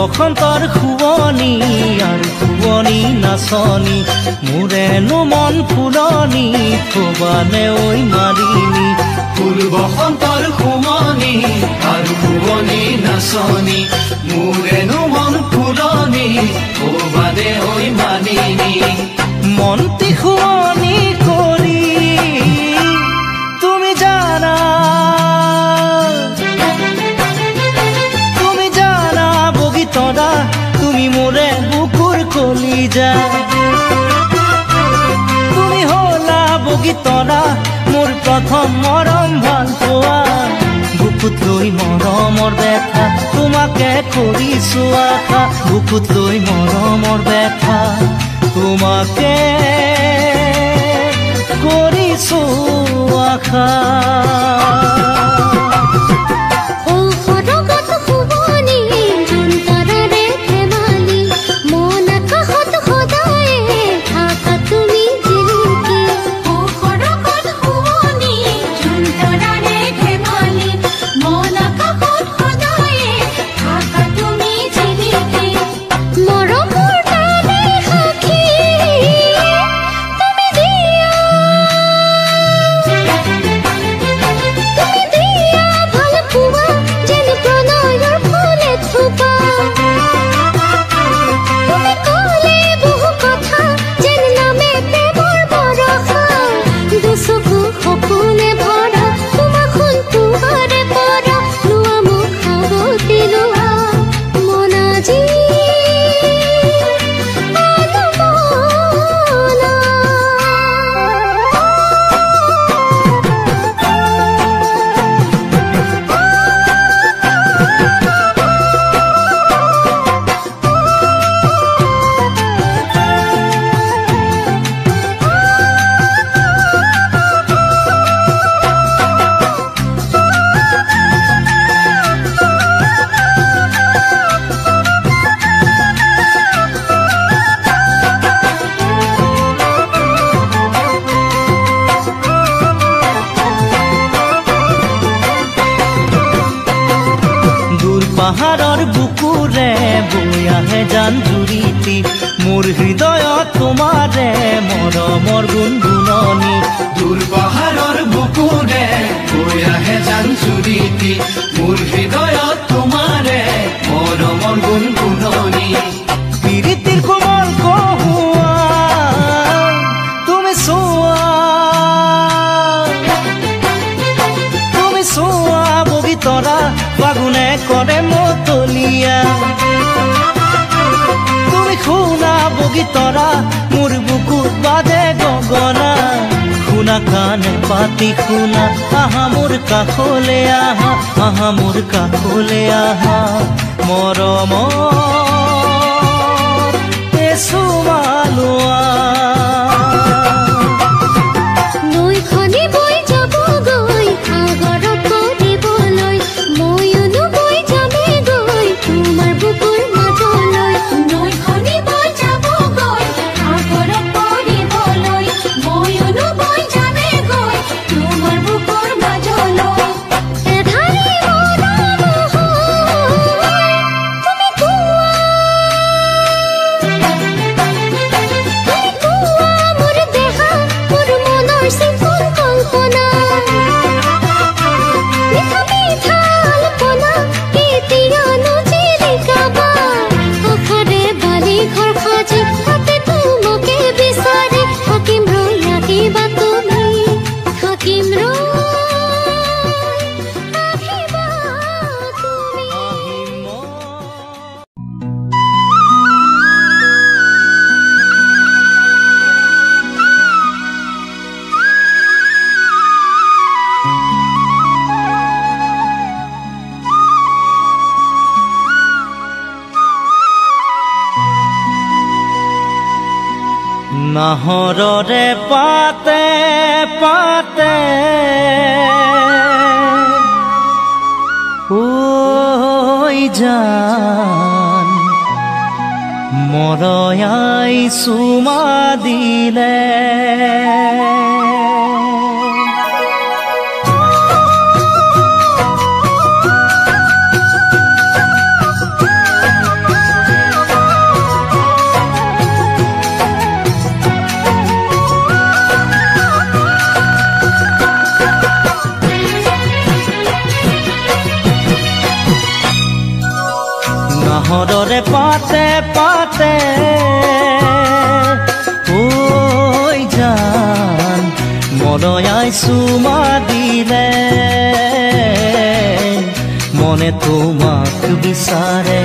বসন্তৰ শুৱনি আৰু শুৱনি নাচনি মোৰেনো মন ফুলনি থবানে ঐ মালিনী ফুল বসন্তৰ শুৱনি আৰু শুৱনি নাচনি মোৰেনো মন ফুলনি থবানে ঐ মালিনী মনটি শুৱনি কৰি তুমি জানা বগীতৰা তুমি মোৰে বুকুৰ কলিজা তুমি হলা বগীতৰা মোৰ প্ৰথম মৰম ভাল পোৱা বুকুত লৈ মৰমৰ বেথা তোমাকে কৰিছো আশা বুকুত লৈ মৰমৰ বেথা তোমাকে কৰিছো আশা পাহাৰৰ বুকুৰে বৈ আহে জান জুৰিতি মোৰ হৃদয়ত তোমাৰে মৰমৰ গুণগুণনি দূৰ পাহাৰৰ বুকুৰে বৈ আহে জান জুৰিতি মোৰ হৃদয়ত তোমাৰে মৰমৰ গুণগুণনি প্ৰীতিৰ কোমল কহুৱা তুমি চোৱা বগীতৰা ফাগুনে কৰে মতলীয়া তুমি শুনা বগীতৰা মোৰ বুকুত বাজে গগনা শুনা কাণে পাতি শুনা আহা মোৰ কাষলে আহা মোৰ কাষলে আহা মৰমৰ চুমা লোৱা নাহৰৰে পাতে পাতে ঐ জান মৰয়াই চুমা দিলে নাহৰৰে পাতে পাতে ঐ জান মনয়াই চুমা দিলে মনে তোমাক বিচাৰে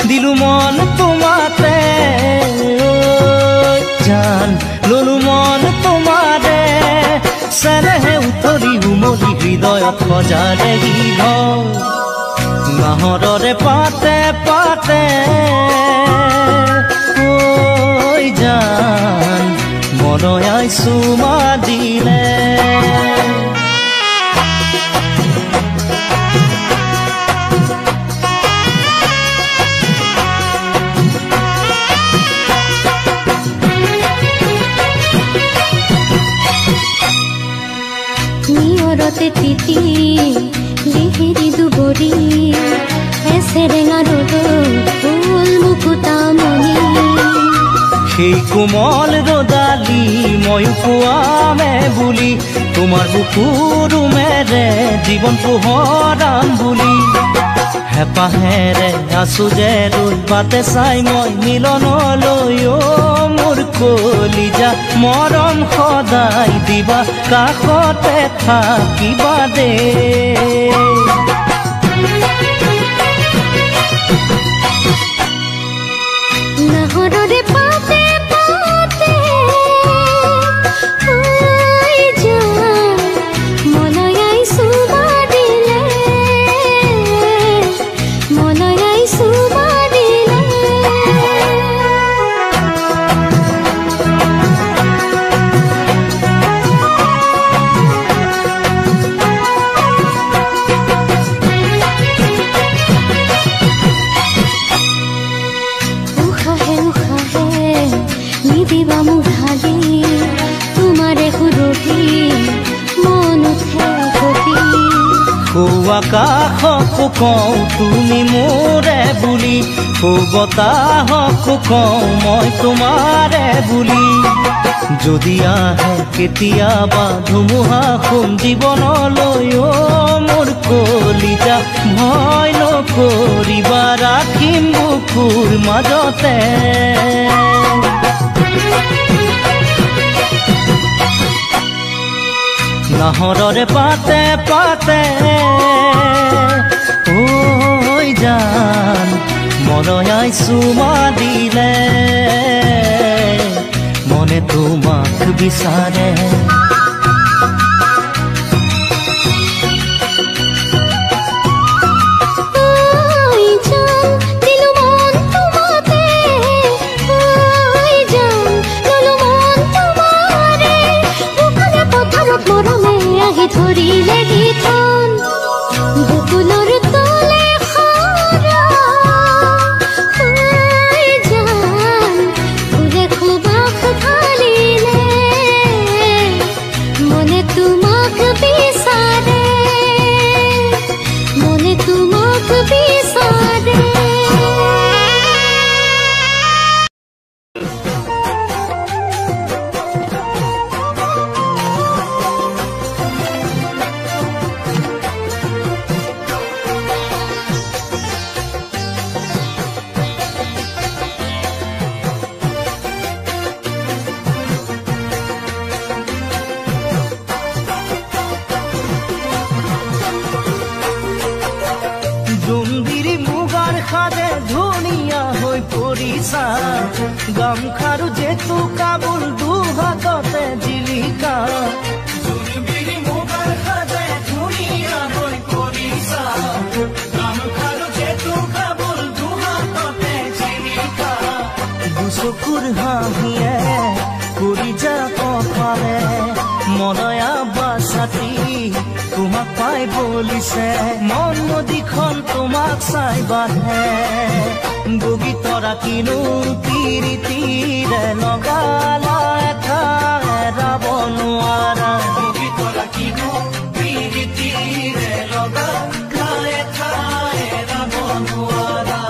দিলু মন তোমাতে জান ললু মন তোমাৰে চেনেহে উতলি উমলি হৃদয়ত সজালে গীত নাহৰৰে পাতে পাতে ঐ জান মনয়াই চুমা দিলে নিয়ৰতে তিতি লিহিৰি দুবৰি এছেৰেঙা ৰ'দৰ ফুল মুকুতামণি সেই কোমল ৰ'দালি ময়ো পোৱামে বুলি তোমাৰ বুকুৰুমেৰে জীৱন পোহৰাম বুলি হেঁপাহেৰে আছো যে ৰৈ বাটে চাই মই মিলনলৈ মোৰ কলিজা মৰম সদায় দিবা কাষতে থাকিবা দে নাহৰৰে পাতে পাতে ঐ জান মনয়াই চুমা দিলে মনয়াই চুমা দিলে নিদিবা মুধালি তোমাৰে সুৰভি মন উঠে কবি আকাশকো কওঁ তুমি মোৰে বুলি বতাহকো কওঁ মই তোমাৰে বুলি যদি আহে কেতিয়াবা ধুমুহা সোম জীৱনলৈ মোৰ কলিজা ভয় নকৰিবা ৰাখিম বুকুৰ মাজতে নাহৰৰে পাতে পাতে ঐ জান মনয়াই চুমা দিলে মনে তোমাক বিচাৰে ধৰিলে গীতন বুকুলৰ তলে খৰা হৈ জান ফুলে খুবাক ঢালিলে মনে তোমাক বিচাৰে মনে তোমাক বিচাৰে গামখাৰু যেতু কাবুল দুহাততে জিলিকা হাঁহিয়ে কৰি যা কপালে মনয়া বাছাতি তোমাক পাই বলিছে মন নদীখন তোমাক চাই বাঢ়ে বগী তৰা কিনো তিৰিতিৰে লগালা এটা এৰাব নোৱাৰা বগী তৰা কিনো তিৰিতিৰে লগালা এটা এৰাব নোৱাৰা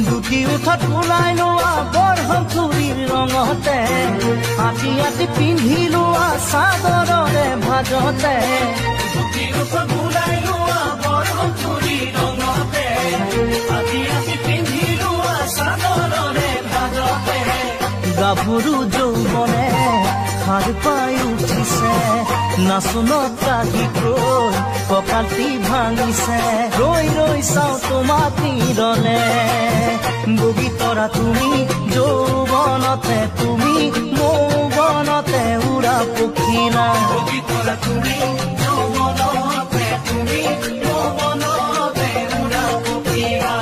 দুটি উঠত ওলাই লোৱা বৰহম চুৰিৰ ৰঙতে আতি আতি পিন্ধি লোৱা চাদৰৰে ভাজতে দুটি উঠত ওলাই লোৱা বৰহম চুৰিৰ ৰঙতে আতি আতি পিন্ধি লোৱা চাদৰৰে ভাজতে গাভৰু যৌৱনে সাৰ পাই উঠিছে নাচনত কাহিকৈ কপালটি ভাঙিছে ৰৈ ৰৈ চাওঁ তোমাক নিৰলে বগী তৰা তুমি যৌৱনতে তুমি মৌৱনতে উৰা পখিলা বগী তৰা তুমি যৌৱনতে তুমি মৌৱনতে উৰা পখিলা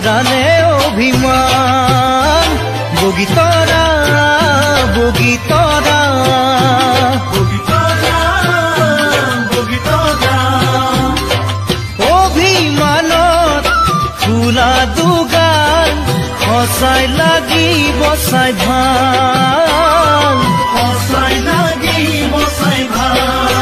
জানে অভিমান বগীতৰা বগীতৰা অভিমানত খোলা দুগান সঁচাই লাগিব চাই ভাল সঁচাই লাগিব চাই ভাল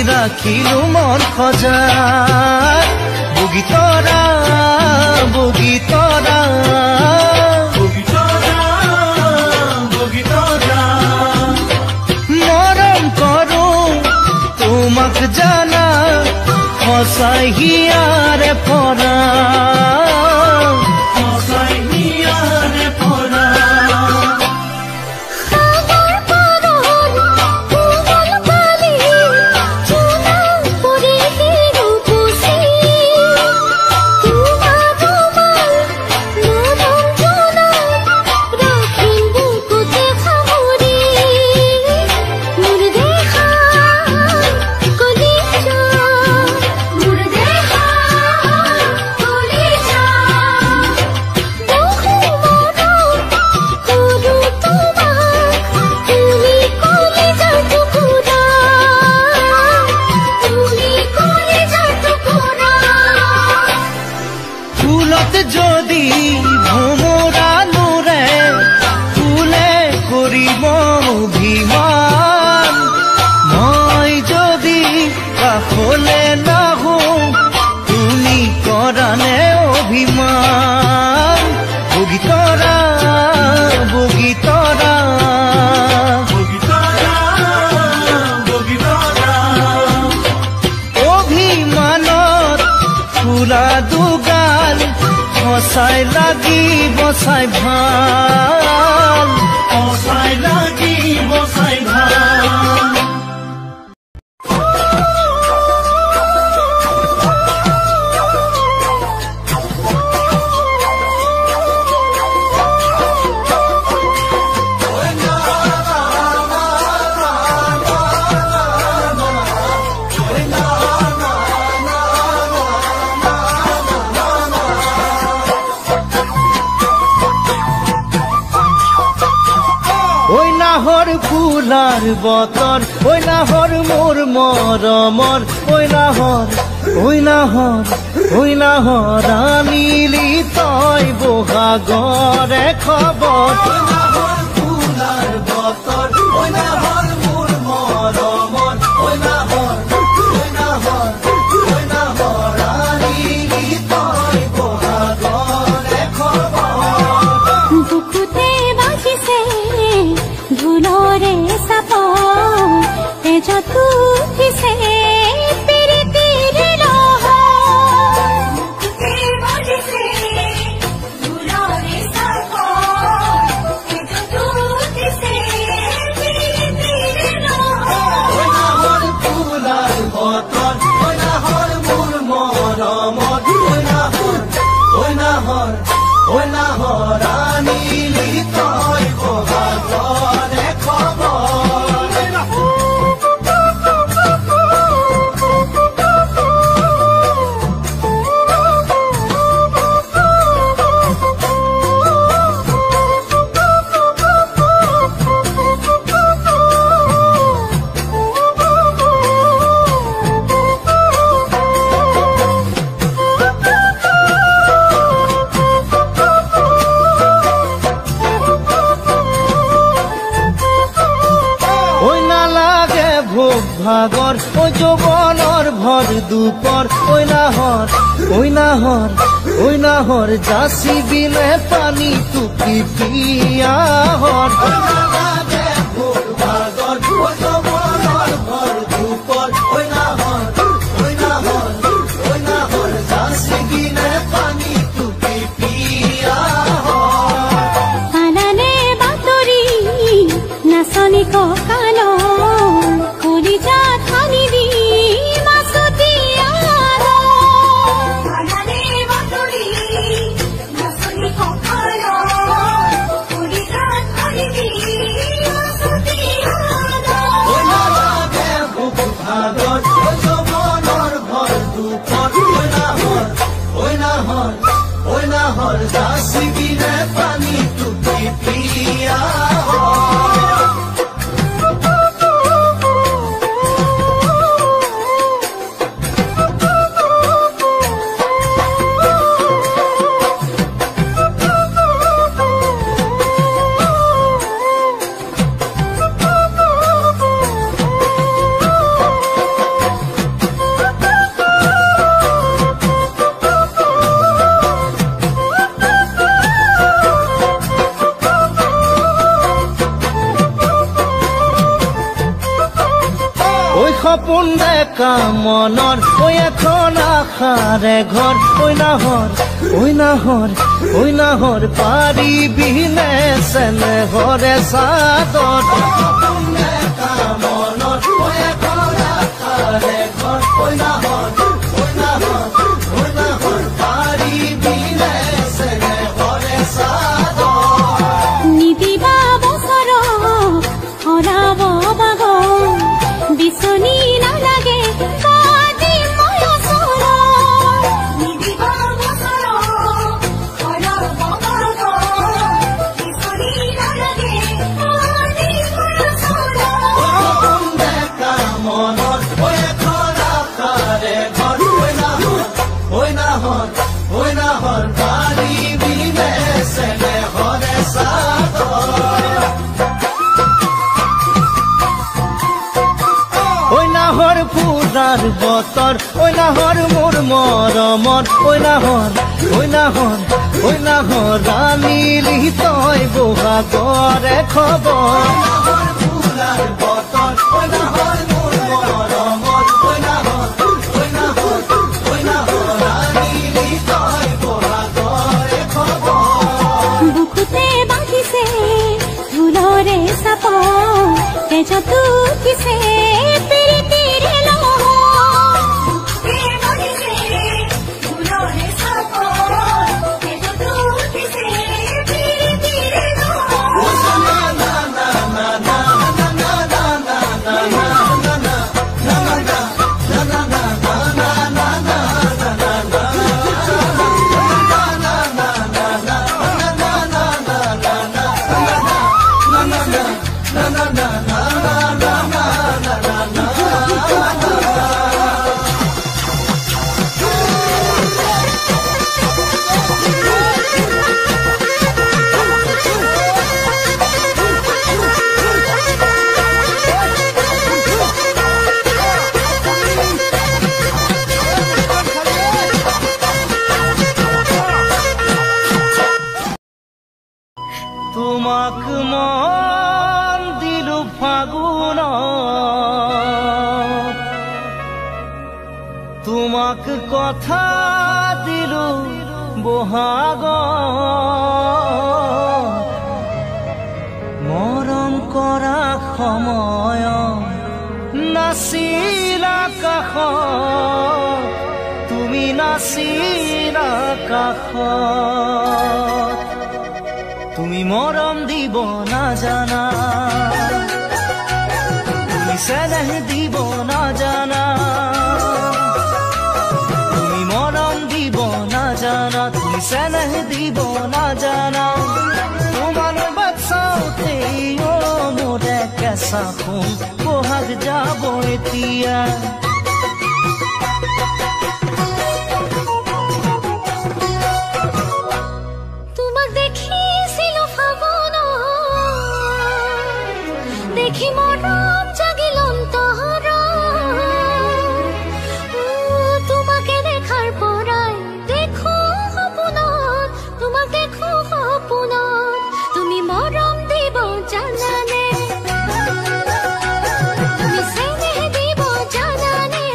রাখিলো মন খজাত বগীতৰা বগীতৰা মৰম কৰো তোমাক জানা সঁচাই হিয়াৰে পৰা যদি ভোমৰা নুৰে ফুলে কৰিব অভিমান মই যদি কাষলে নাহো তুমি কৰানে অভিমান বগীতৰা বগীতৰা অভিমানত ফুলা দুগাল সঁচাই লাগিব চাই ভাল সঁচাই লাগিব চাই ভাল নাহৰ ফুলাৰ বতৰ ঐ নাহৰ মোৰ মৰমৰ ঐ নাহৰ আনিলি তই বহাগৰে খবৰ নাহৰ ফুলাৰ বতৰ ঐ নাহৰ মোৰ মৰমৰ ঐ নাহৰ আনিলি তই বহাগৰে খবৰ বুকুতে বাজিছে ধুলৰে চাপ তেজত উঠিছে প্ৰীতিৰ লহ বুকুতে বাজিছে ধুলৰে চাপ তেজত উঠিছে প্ৰীতিৰ লহ নাহৰ ফুলাৰ বতৰ ঐ নাহৰ মোৰ মৰমত ঐ নাহৰ আনিলি তই বহাগৰে খবৰ ভোগ ভাগৰ ঐ যৌৱনৰ ভৰ দুপৰ ঐ নাহৰ যাচি বিলে পানী টুকি পিয়াহৰ ভোগ ভাগৰ ঐ যৌৱনৰ ভৰ দুপৰ ঐ নাহৰ যাচি বিলে পানী টুকি পিয়াহৰ আনানে বাতৰি নাচনি ককালো কলিজা ঠানি দি মাছতি আলো আনানে বাতৰি নাচনি ককালো কলিজা ঠানি দি মাছতি আলো ঐ নালাগে ভোগ ভাগৰ ঐ যৌৱনৰ ভৰ দুপৰ ঐ নাহৰ যাচি বিলে পানী টুকি পিয়াহৰ সপোন দেখা মনৰ ঐ এখন আশাৰে ঘৰ ঐ নাহৰ পাৰিবিনে চেনেহৰে চাদৰ সপোন দেখা মনৰ ঐ এখন আশাৰে ঘৰ ঐ নাহৰ পাৰিবিনে চেনেহৰে চাদৰ নিদিবা বছৰ হৰাব বাগ বিচনী নালাগে কাদি মই ওচৰ নিদিবা বছৰ হৰাব বাগ বিচনী নালাগে কাদি মই ওচৰ সপোন দেখা মনৰ ঐ এখন আশাৰে ঘৰ ঐ নাহৰ পাৰিবিনে চেনেহৰে চাদৰ ঐ নাহৰ ফুৰাৰ বতৰ ঐ নাহৰ মোৰ মৰমৰ ঐ নাহৰ ৰাণীলি তই বহাগৰে খবৰ নাহৰ ফুৰাৰ বতৰ ঐ নাহৰ মোৰ মৰমৰ ঐ নাহৰ ৰাণীলি তই বহাগৰে খবৰ বুকুতে বাঁধিছে ঢোলৰে চাপ তেজত উঠিছে প্ৰীতিৰ লহ বুকুতে বাঁধিছে ঢোলৰে চাপ তেজত উঠিছে প্ৰীতিৰ লহ তোমাক মন দিলো ফাগুনত তোমাক কথা দিলো বহাগত মৰম কৰা সময় নাছিলা কাষত তুমি নাছিলা কাষত তুমি মৰম দিব নাজানা তুমি চেনেহ দিব নাজানা তুমি মৰম দিব নাজানা তুমি চেনেহ দিব নাজানা তোমাৰ বাচ্চাওতে মোৰে কেঁচা সোণ বহাগ যাব এতিয়া দেখি মৰম জাগিল অন্তৰা তোমাকে দেখাৰ পৰাই দেখো সপোনত তোমাক দেখো সপোনত তুমি মৰম দিব জানানে তুমি চেনেহ দিব জানানে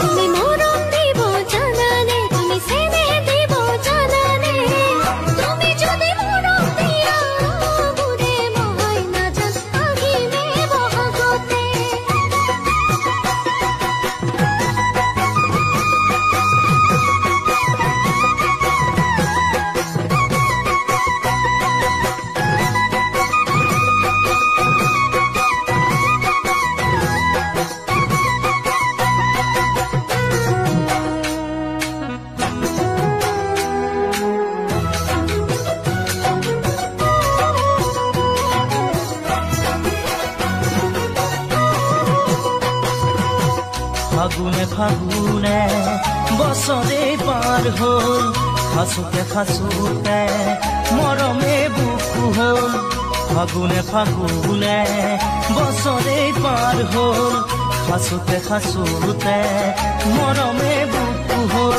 তুমি মৰম দিব জানানে তুমি চেনেহ দিব জানানে তুমি যদি মৰম দিয়া বুৰে মই নাজান আহিমে বহাগতে ফাগুনে ফাগুনে বছৰে পাৰ হ'ল খাচোতে খাচোতে মৰমে বুকু হ'ল ফাগুনে ফাগুনে বছৰে পাৰ হ'ল খাচোতে খাচোতে মৰমে বুকু হ'ল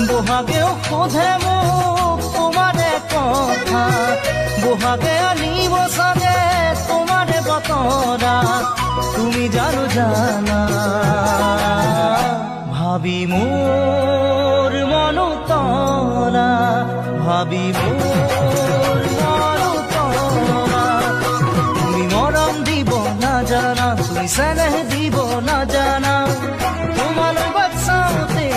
বহাগেও সোধে মোক তোমাৰে কথা বহাগে আনিব চাগে তোমাৰে বতৰা তুমি জানো জানা ভাবি মোৰ মনুতলা ভাবি মোৰ মনুতলা তুমি মৰম দিব নাজানা তুমি চেনেহ দিব নাজানা তোমালৈ বাচ্চাওঁতে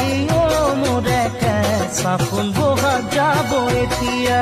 মোৰে কেঁচা ফুল বহাগ যাব এতিয়া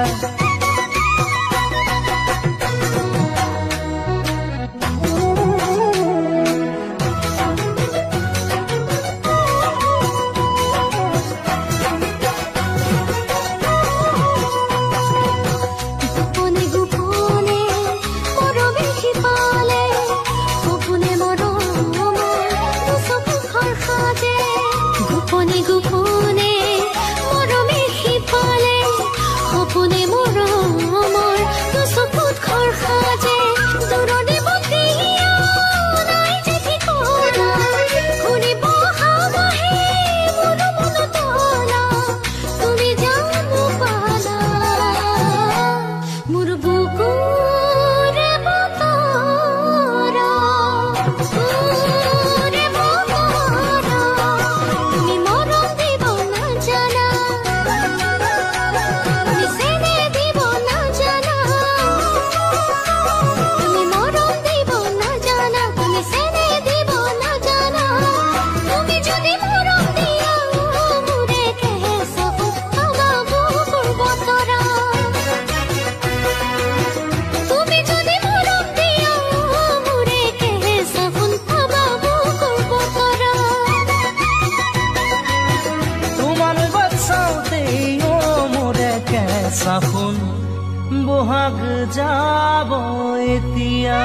চাফোন বহাগ যাব এতিয়া